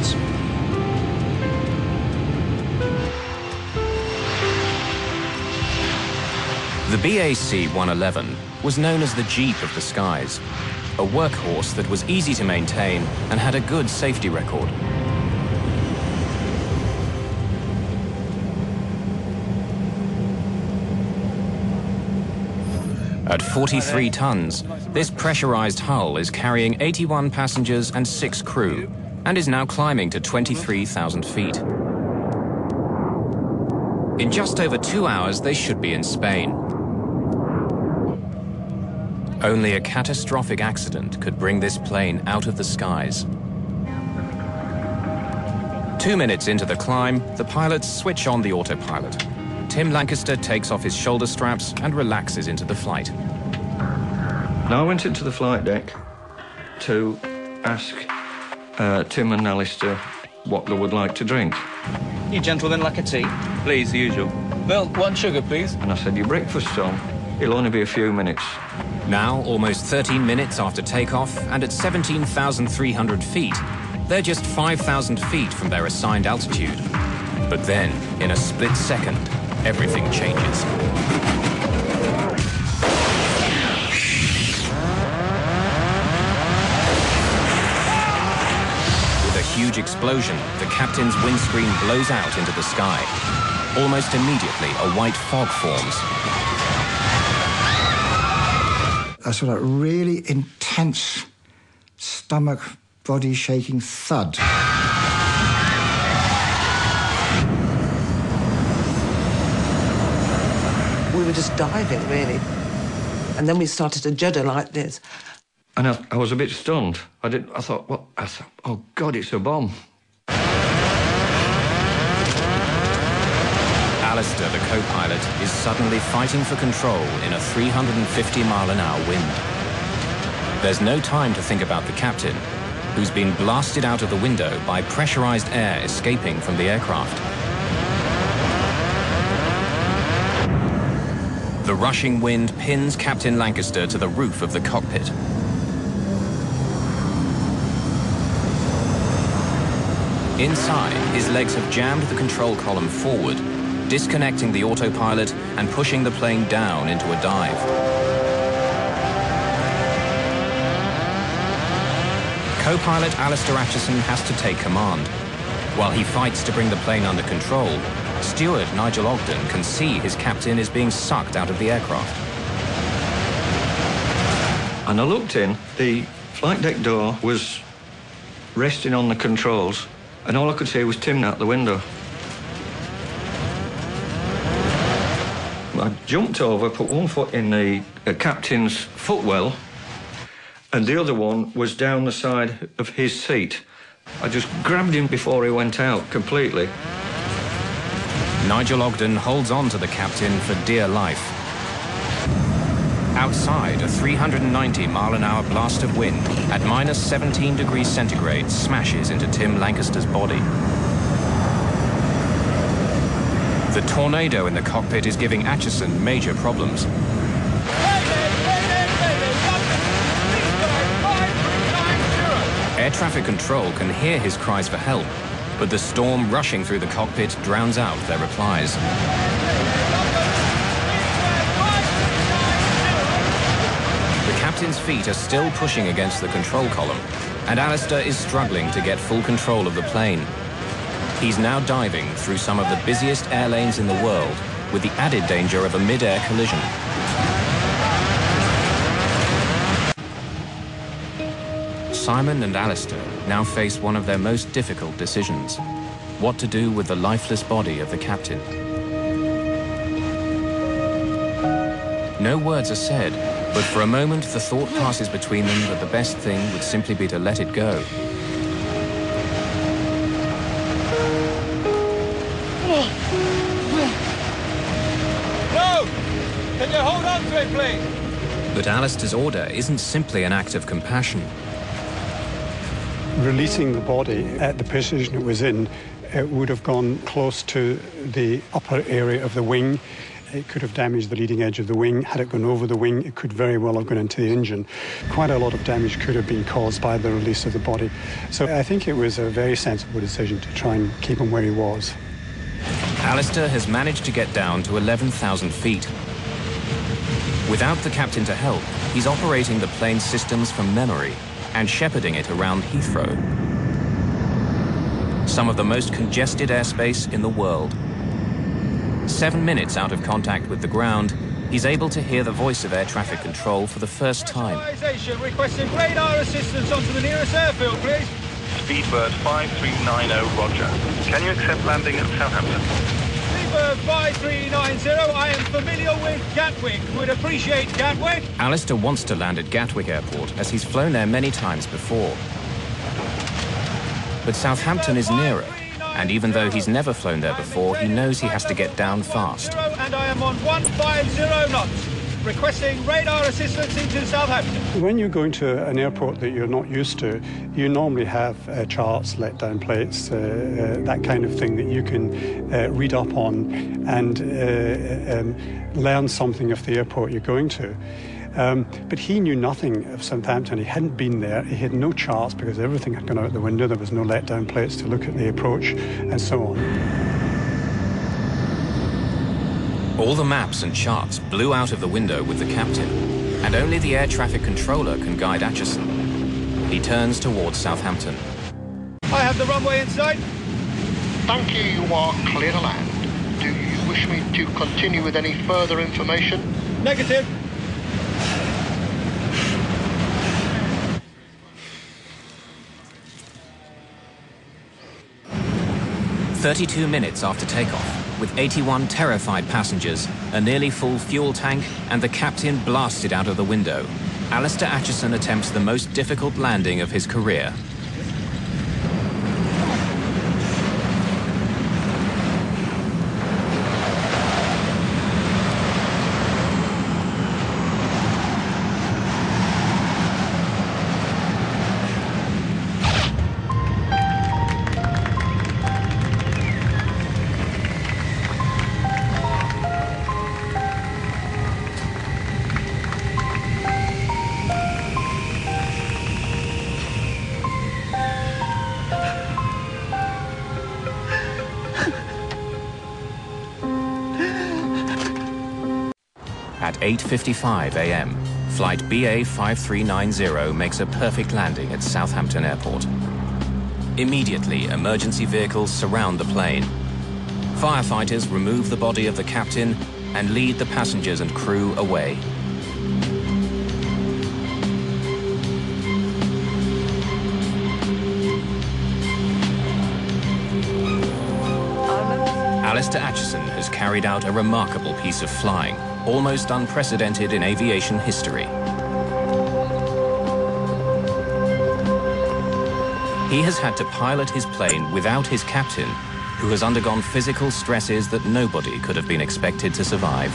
pilots. The BAC-111 was known as the Jeep of the skies, a workhorse that was easy to maintain and had a good safety record. At 43 tons, this pressurized hull is carrying 81 passengers and 6 crew, and is now climbing to 23,000 feet. In just over 2 hours, they should be in Spain. Only a catastrophic accident could bring this plane out of the skies. 2 minutes into the climb, the pilots switch on the autopilot. Tim Lancaster takes off his shoulder straps and relaxes into the flight. Now I went into the flight deck to ask Tim and Alistair what they would like to drink. You gentlemen like a tea? Please, the usual. Milk, 1 sugar, please. And I said, your breakfast's on. It'll only be a few minutes. Now, almost 13 minutes after takeoff, and at 17,300 feet, they're just 5,000 feet from their assigned altitude. But then, in a split second, everything changes. With a huge explosion, the captain's windscreen blows out into the sky. Almost immediately, a white fog forms. A sort of really intense stomach, body-shaking thud. We were just diving, really. And then we started to judder like this. And I was a bit stunned. I thought, what? I thought, oh, God, it's a bomb. Alistair, the co-pilot, is suddenly fighting for control in a 350-mile-an-hour wind. There's no time to think about the captain, who's been blasted out of the window by pressurized air escaping from the aircraft. The rushing wind pins Captain Lancaster to the roof of the cockpit. Inside, his legs have jammed the control column forward, disconnecting the autopilot and pushing the plane down into a dive. Co-pilot Alistair Acheson has to take command. While he fights to bring the plane under control, steward Nigel Ogden can see his captain is being sucked out of the aircraft. And I looked in, the flight deck door was resting on the controls, and all I could see was Tim out the window. I jumped over, put one foot in the captain's footwell, and the other one was down the side of his seat. I just grabbed him before he went out completely. Nigel Ogden holds on to the captain for dear life. Outside, a 390-mile-an-hour blast of wind at minus 17 degrees centigrade smashes into Tim Lancaster's body. The tornado in the cockpit is giving Acheson major problems. Air traffic control can hear his cries for help, but the storm rushing through the cockpit drowns out their replies. The captain's feet are still pushing against the control column, and Alistair is struggling to get full control of the plane. He's now diving through some of the busiest air lanes in the world, with the added danger of a mid-air collision. Simon and Alistair now face one of their most difficult decisions: what to do with the lifeless body of the captain. No words are said, but for a moment the thought passes between them that the best thing would simply be to let it go. No! Can you hold on to it, please? But Alistair's order isn't simply an act of compassion. Releasing the body at the position it was in, it would have gone close to the upper area of the wing. It could have damaged the leading edge of the wing. Had it gone over the wing, it could very well have gone into the engine. Quite a lot of damage could have been caused by the release of the body. So I think it was a very sensible decision to try and keep him where he was. Alistair has managed to get down to 11,000 feet. Without the captain to help, he's operating the plane's systems from memory and shepherding it around Heathrow, some of the most congested airspace in the world. 7 minutes out of contact with the ground, he's able to hear the voice of air traffic control for the first time. Requesting radar assistance onto the nearest airfield, please. Speedbird 5390, roger. Can you accept landing at Southampton? Speedbird 5390, I am familiar with Gatwick. Would appreciate Gatwick. Alistair wants to land at Gatwick Airport as he's flown there many times before. But Southampton is nearer, and even though he's never flown there before, he knows he has to get down fast. And I am on 150 knots. Requesting radar assistance into Southampton. When you're going to an airport that you're not used to, you normally have charts, let-down plates, that kind of thing that you can read up on and learn something of the airport you're going to. But he knew nothing of Southampton. He hadn't been there. He had no charts because everything had gone out the window. There was no let-down plates to look at the approach and so on. All the maps and charts blew out of the window with the captain, and only the air traffic controller can guide Acheson. He turns towards Southampton. I have the runway in sight. Thank you, you are clear to land. Do you wish me to continue with any further information? Negative. "32 minutes after takeoff, with 81 terrified passengers, a nearly full fuel tank, and the captain blasted out of the window, Alistair Acheson attempts the most difficult landing of his career. At 8:55 a.m., flight BA 5390 makes a perfect landing at Southampton Airport. Immediately, emergency vehicles surround the plane. Firefighters remove the body of the captain and lead the passengers and crew away. Alistair Acheson has carried out a remarkable piece of flying, almost unprecedented in aviation history. He has had to pilot his plane without his captain, who has undergone physical stresses that nobody could have been expected to survive.